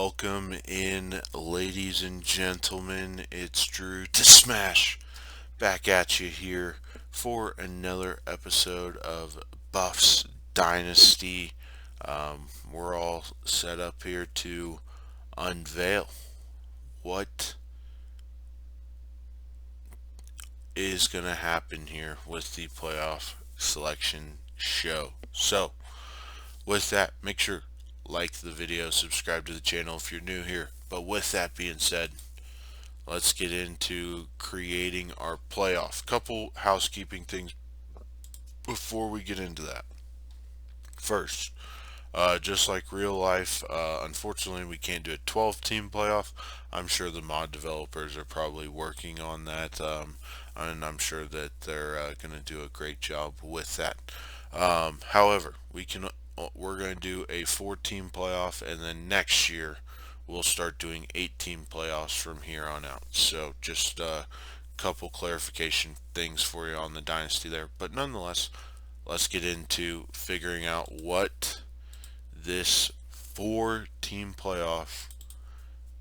Welcome in, ladies and gentlemen. It's Drew to Smash back at you here for another episode of Buffs Dynasty. We're all set up here to unveil what is going to happen here with the playoff selection show. So, with that, make sure like the video, subscribe to the channel if you're new here. But with that being said, let's get into creating our playoff. Couple housekeeping things before we get into that. First, just like real life, unfortunately we can't do a 12 team playoff. I'm sure the mod developers are probably working on that, and I'm sure that they're going to do a great job with that. However, we're going to do a 4 team playoff, and then next year we'll start doing 8 team playoffs from here on out. So just a couple clarification things for you on the dynasty there. But nonetheless, let's get into figuring out what this 4 team playoff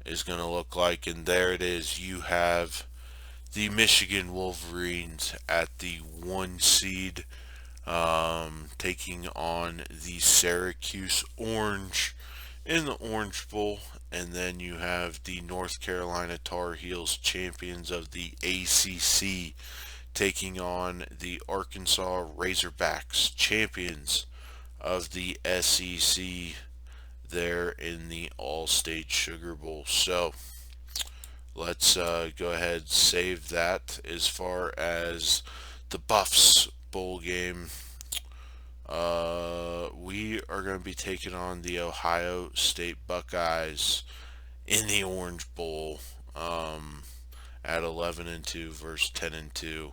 is going to look like. And there it is. You have the Michigan Wolverines at the 1 seed, taking on the Syracuse Orange in the Orange Bowl. And then you have the North Carolina Tar Heels, champions of the ACC, taking on the Arkansas Razorbacks, champions of the SEC, there in the All-State Sugar Bowl. So let's go ahead and save that. As far as the Buffs bowl game, we are going to be taking on the Ohio State Buckeyes in the Orange Bowl, at 11-2 versus 10-2.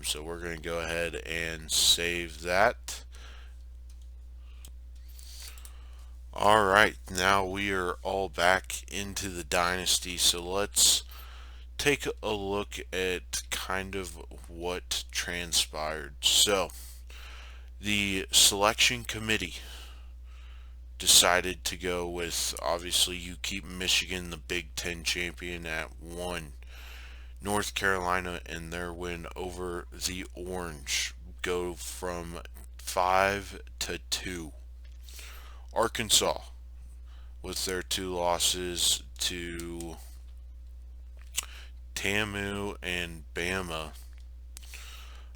So we're going to go ahead and save that. All right, now we are all back into the dynasty. So let's take a look at kind of what transpired. So the selection committee decided to go with, obviously, you keep Michigan, the Big Ten champion, at 1. North Carolina and their win over the Orange go from 5-2. Arkansas, with their 2 losses to TAMU and Bama,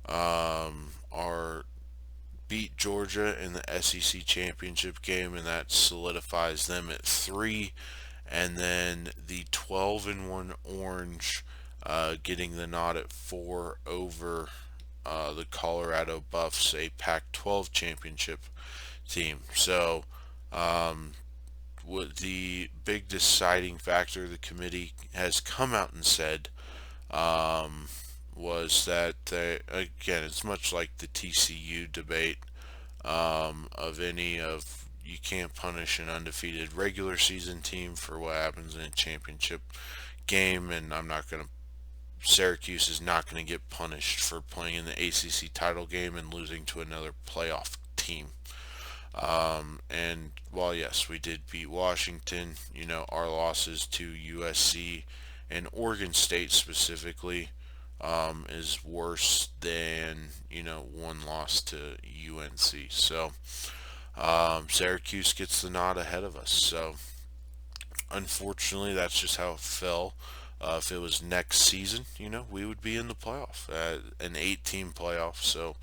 are beat Georgia in the SEC championship game, and that solidifies them at 3. And then the 12-1 Orange, getting the nod at 4 over the Colorado Buffs, a Pac-12 championship team. So what the big deciding factor the committee has come out and said, was that again, it's much like the TCU debate, of you can't punish an undefeated regular season team for what happens in a championship game, and Syracuse is not going to get punished for playing in the ACC title game and losing to another playoff team. And while yes, we did beat Washington, our losses to USC and Oregon State specifically, is worse than, 1 loss to UNC. So Syracuse gets the nod ahead of us. So unfortunately, that's just how it fell. If it was next season, we would be in the playoff, an 8-team playoff. So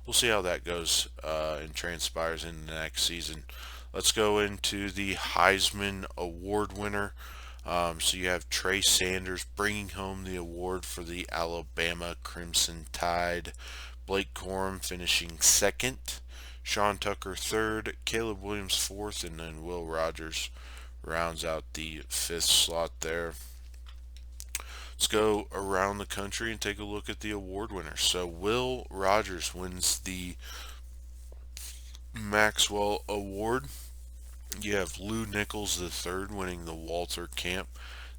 we'll see how that goes and transpires in the next season. Let's go into the Heisman Award winner. So you have Trey Sanders bringing home the award for the Alabama Crimson Tide. Blake Corum finishing 2nd. Sean Tucker 3rd. Caleb Williams 4th. And then Will Rogers rounds out the 5th slot there. Let's go around the country and take a look at the award winners. So Will Rogers wins the Maxwell Award. You have Lou Nichols III winning the Walter Camp.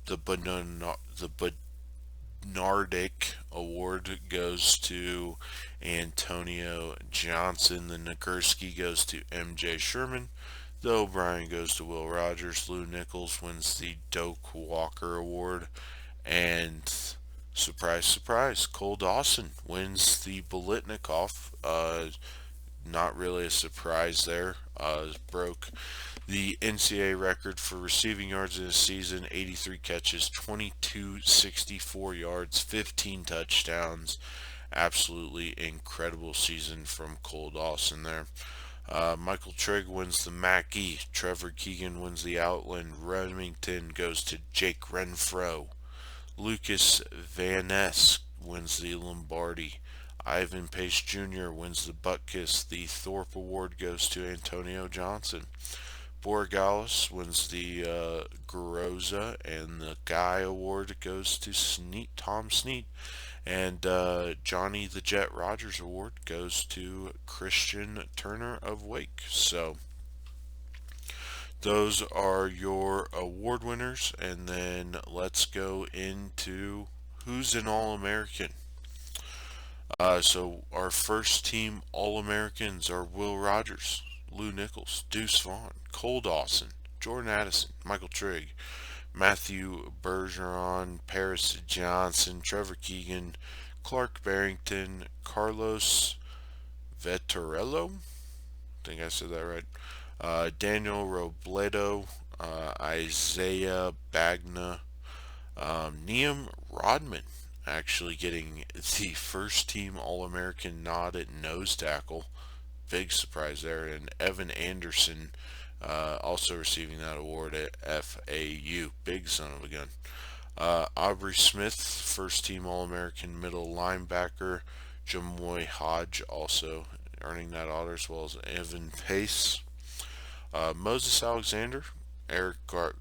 The Benardic Award goes to Antonio Johnson. The Nagurski goes to MJ Sherman. The O'Brien goes to Will Rogers. Lou Nichols wins the Doak Walker Award. And surprise, surprise, Cole Dawson wins the Bolitnikoff. Not really a surprise there. Broke the NCAA record for receiving yards in a season, 83 catches, 2264 yards, 15 touchdowns. Absolutely incredible season from Cole Dawson there. Michael Trigg wins the Mackey. Trevor Keegan wins the Outland. Remington goes to Jake Renfro. Lucas Van Ness wins the Lombardi. Ivan Pace Jr. wins the Butkus. The Thorpe Award goes to Antonio Johnson. Borgalis wins the Garoza, and the Guy Award goes to Tom Sneat. And Johnny the Jet Rogers Award goes to Christian Turner of Wake. So those are your award winners, and then let's go into who's an All-American. So our first team All-Americans are Will Rogers, Lou Nichols, Deuce Vaughn, Cole Dawson, Jordan Addison, Michael Trigg, Matthew Bergeron, Paris Johnson, Trevor Keegan, Clark Barrington, Carlos Vettorello, I think I said that right, Daniel Robledo, Isaiah Bagna, Liam Rodman actually getting the first team All-American nod at nose tackle. Big surprise there. And Evan Anderson also receiving that award at FAU. Big son of a gun. Aubrey Smith, first team All-American middle linebacker. Jamoy Hodge also earning that honor, as well as Evan Pace. Moses Alexander, Eric Gare,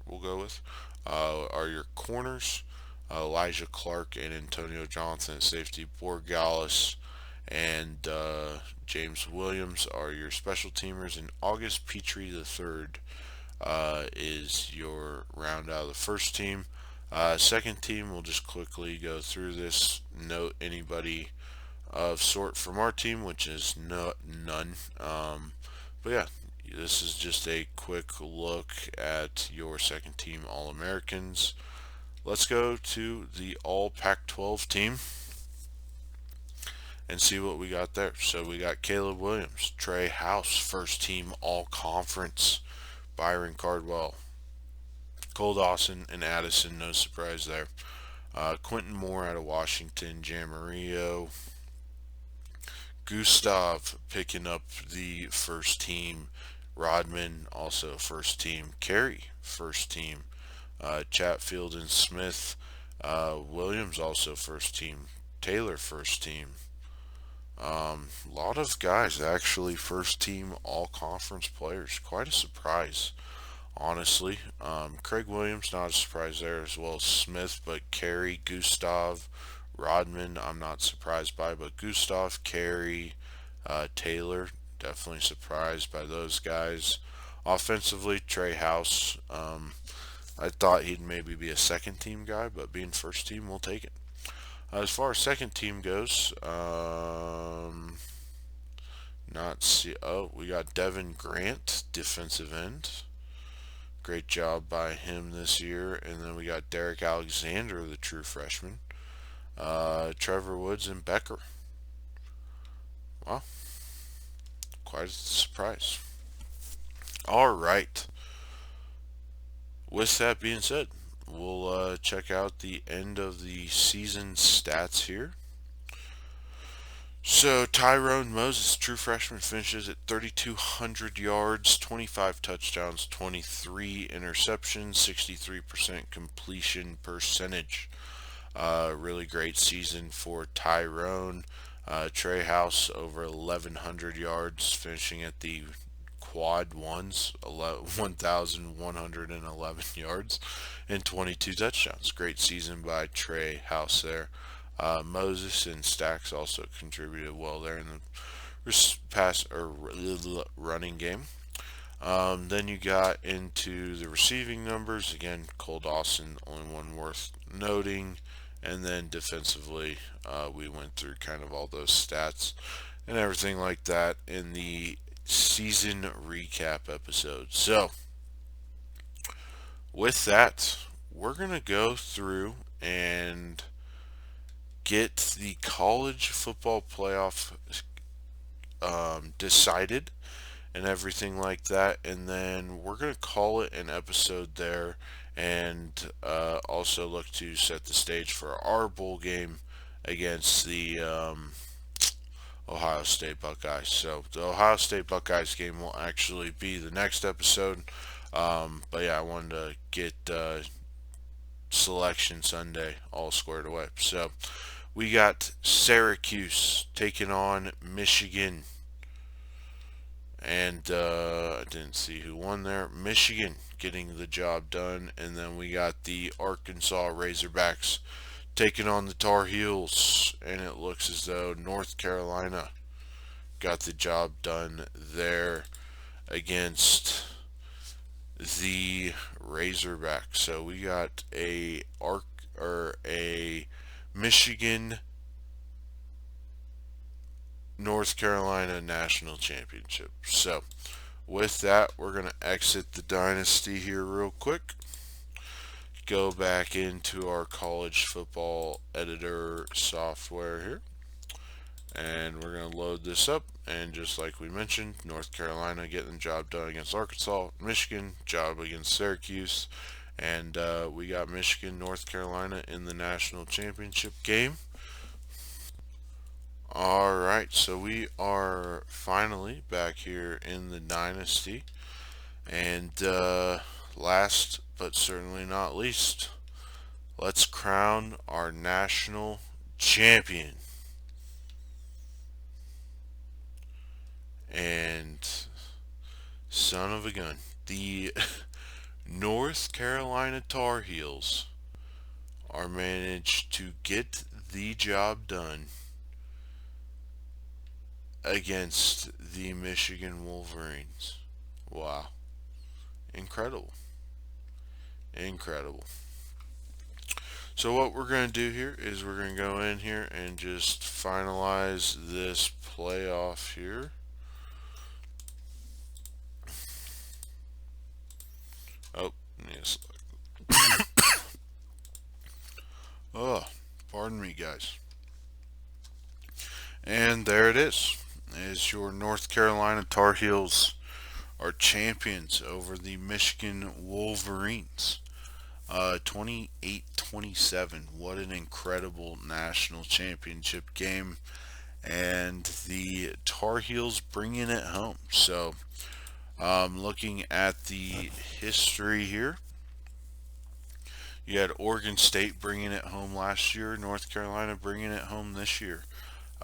we'll go with, are your corners. Elijah Clark and Antonio Johnson at safety. Borgalis and James Williams are your special teamers, and August Petrie III is your round out of the first team. Second team, we'll just quickly go through this. Note anybody of sort from our team, which is none. But yeah, this is just a quick look at your second team All-Americans. Let's go to the All Pac-12 team and see what we got there. So we got Caleb Williams, Trey House, first team All Conference, Byron Cardwell, Cole Dawson, and Addison, no surprise there. Quentin Moore out of Washington, Jamarillo, Gustav picking up the first team, Rodman also first team, Carey first team, Chatfield and Smith, Williams also first team, Taylor first team. A lot of guys actually first team all conference players. Quite a surprise, honestly. Craig Williams, not a surprise there, as well as Smith, but Carey, Gustav, Rodman, I'm not surprised by, but Gustav, Carey, Taylor, definitely surprised by those guys. Offensively, Trey House, I thought he'd maybe be a second team guy, but being first team, we'll take it. As far as second team goes, we got Devin Grant, defensive end. Great job by him this year. And then we got Derek Alexander, the true freshman. Trevor Woods and Becker. Wow, quite a surprise. All right. With that being said, we'll check out the end of the season stats here. So Tyrone Moses, true freshman, finishes at 3,200 yards, 25 touchdowns, 23 interceptions, 63% completion percentage. Really great season for Tyrone. Trey House over 1,100 yards, finishing at the quad ones, 1,111 yards and 22 touchdowns. Great season by Trey House there. Moses and Stacks also contributed well there in the running game. Then you got into the receiving numbers. Again, Cole Dawson, only one worth noting. And then defensively, we went through kind of all those stats. and everything like that in the season recap episode. So, with that, we're going to go through and get the college football playoff decided and everything like that, and then we're going to call it an episode there, and also look to set the stage for our bowl game against the Ohio State Buckeyes. So the Ohio State Buckeyes game will actually be the next episode. But yeah, I wanted to get Selection Sunday all squared away. So we got Syracuse taking on Michigan. And I didn't see who won there. Michigan getting the job done. And then we got the Arkansas Razorbacks taking on the Tar Heels. And it looks as though North Carolina got the job done there against the Razorbacks. So we got a Michigan North Carolina national championship. So with that, we're going to exit the Dynasty here real quick. Go back into our college football editor software here. And we're going to load this up. And just like we mentioned, North Carolina getting the job done against Arkansas. Michigan, job against Syracuse. And we got Michigan, North Carolina in the national championship game. Alright, so we are finally back here in the Dynasty. And last but certainly not least, let's crown our national champion. And son of a gun, the North Carolina Tar Heels are managed to get the job done against the Michigan Wolverines. Wow. Incredible. Incredible. So what we're going to do here is we're going to go in here and just finalize this playoff here. Oh, yes. Oh, pardon me, guys. And there it is your North Carolina Tar Heels are champions over the Michigan Wolverines. 28-27. What an incredible national championship game. And the Tar Heels bringing it home. So, looking at the history here, you had Oregon State bringing it home last year, North Carolina bringing it home this year,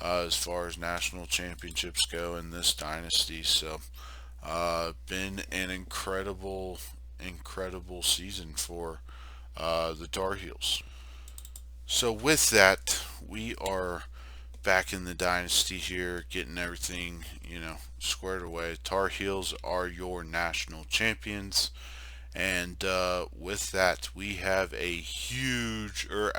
as far as national championships go in this dynasty. So, been an incredible season for the Tar Heels. So with that, we are back in the dynasty here, getting everything, squared away. Tar Heels are your national champions. And with that, we have a huge, we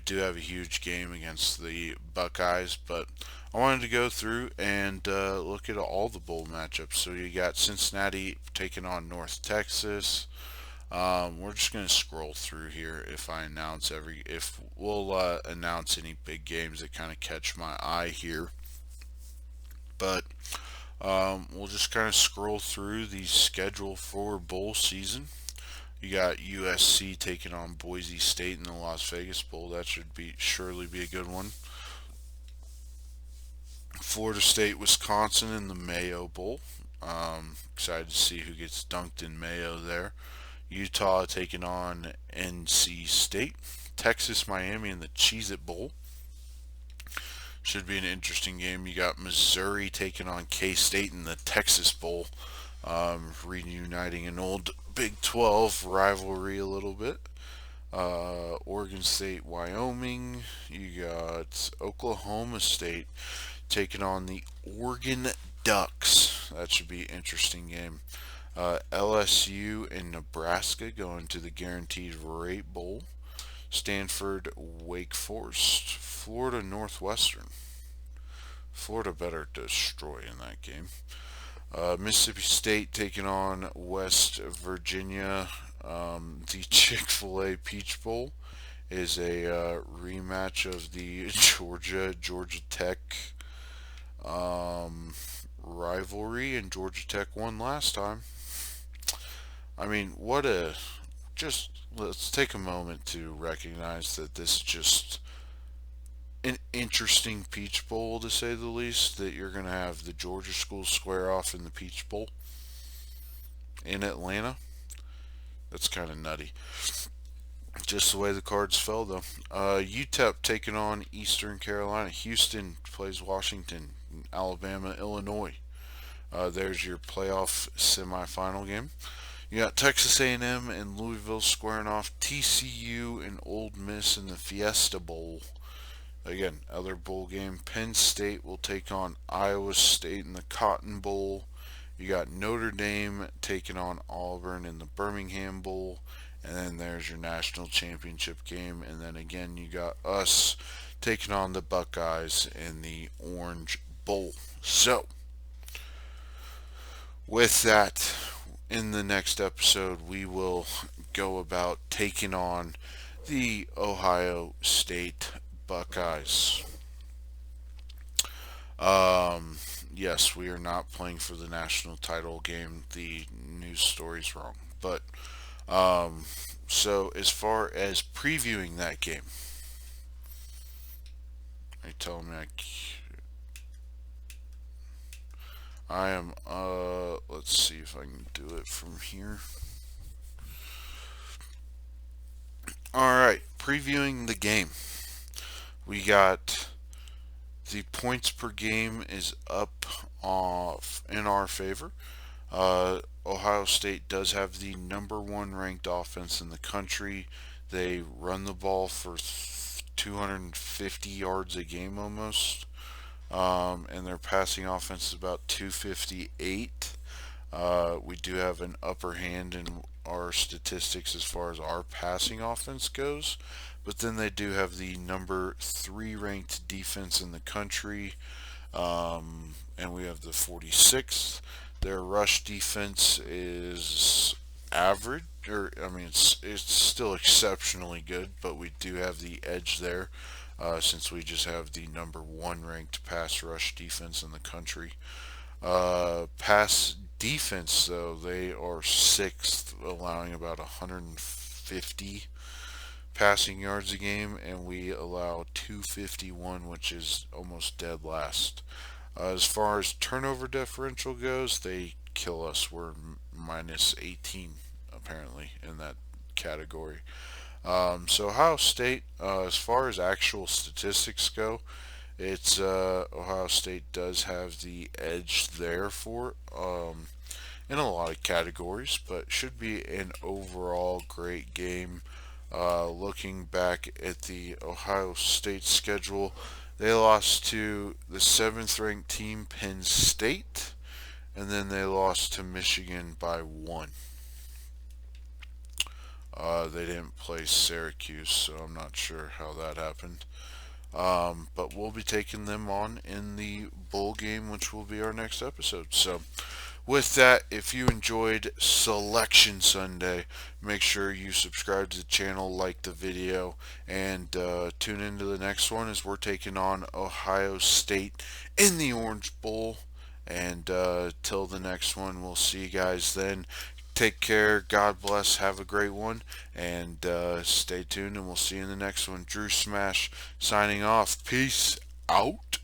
do have a huge game against the Buckeyes, but I wanted to go through and look at all the bowl matchups. So you got Cincinnati taking on North Texas. We're just going to scroll through here if we'll announce any big games that kind of catch my eye here. But we'll just kind of scroll through the schedule for bowl season. You got USC taking on Boise State in the Las Vegas Bowl. That should surely be a good one. Florida State, Wisconsin in the Mayo Bowl. Excited to see who gets dunked in Mayo there. Utah taking on NC State. Texas, Miami in the Cheez-It Bowl. Should be an interesting game. You got Missouri taking on K-State in the Texas Bowl. Reuniting an old Big 12 rivalry a little bit. Oregon State, Wyoming. You got Oklahoma State taking on the Oregon Ducks. That should be an interesting game. LSU and Nebraska going to the Guaranteed Rate Bowl. Stanford, Wake Forest. Florida Northwestern. Florida better destroy in that game. Mississippi State taking on West Virginia. The Chick-fil-A Peach Bowl is a rematch of the Georgia Tech um, rivalry, and Georgia Tech won last time. I mean, what a just let's take a moment to recognize that this is just an interesting Peach Bowl, to say the least. That you're going to have the Georgia schools square off in the Peach Bowl in Atlanta. That's kind of nutty. Just the way the cards fell, though. UTEP taking on Eastern Carolina. Houston plays Washington. Alabama, Illinois. There's your playoff semifinal game. You got Texas A&M and Louisville squaring off. TCU and Ole Miss in the Fiesta Bowl. Again, other bowl game. Penn State will take on Iowa State in the Cotton Bowl. You got Notre Dame taking on Auburn in the Birmingham Bowl. And then there's your national championship game. And then again, you got us taking on the Buckeyes in the Orange Bowl. So, with that, in the next episode, we will go about taking on the Ohio State Buckeyes. Yes, we are not playing for the national title game. The news story's wrong. But, so as far as previewing that game, are you telling me I am, let's see if I can do it from here. Alright, previewing the game. We got the points per game is up in our favor. Ohio State does have the number one ranked offense in the country. They run the ball for 250 yards a game almost. And their passing offense is about 258. We do have an upper hand in our statistics as far as our passing offense goes, but then they do have the number 3 ranked defense in the country, and we have the 46th. Their rush defense is average, or I mean, it's still exceptionally good, but we do have the edge there. Since we just have the number 1 ranked pass rush defense in the country. Pass defense, though, they are 6th, allowing about 150 passing yards a game, and we allow 251, which is almost dead last. As far as turnover differential goes, they kill us. We're minus 18, apparently, in that category. So Ohio State, as far as actual statistics go, it's Ohio State does have the edge there for in a lot of categories, but should be an overall great game. Looking back at the Ohio State schedule, they lost to the 7th ranked team, Penn State, and then they lost to Michigan by 1. They didn't play Syracuse, so I'm not sure how that happened. But we'll be taking them on in the bowl game, which will be our next episode. So, with that, if you enjoyed Selection Sunday, make sure you subscribe to the channel, like the video, and tune into the next one as we're taking on Ohio State in the Orange Bowl. And till the next one, we'll see you guys then. Take care. God bless. Have a great one. And stay tuned, and we'll see you in the next one. Drew Smash signing off. Peace out.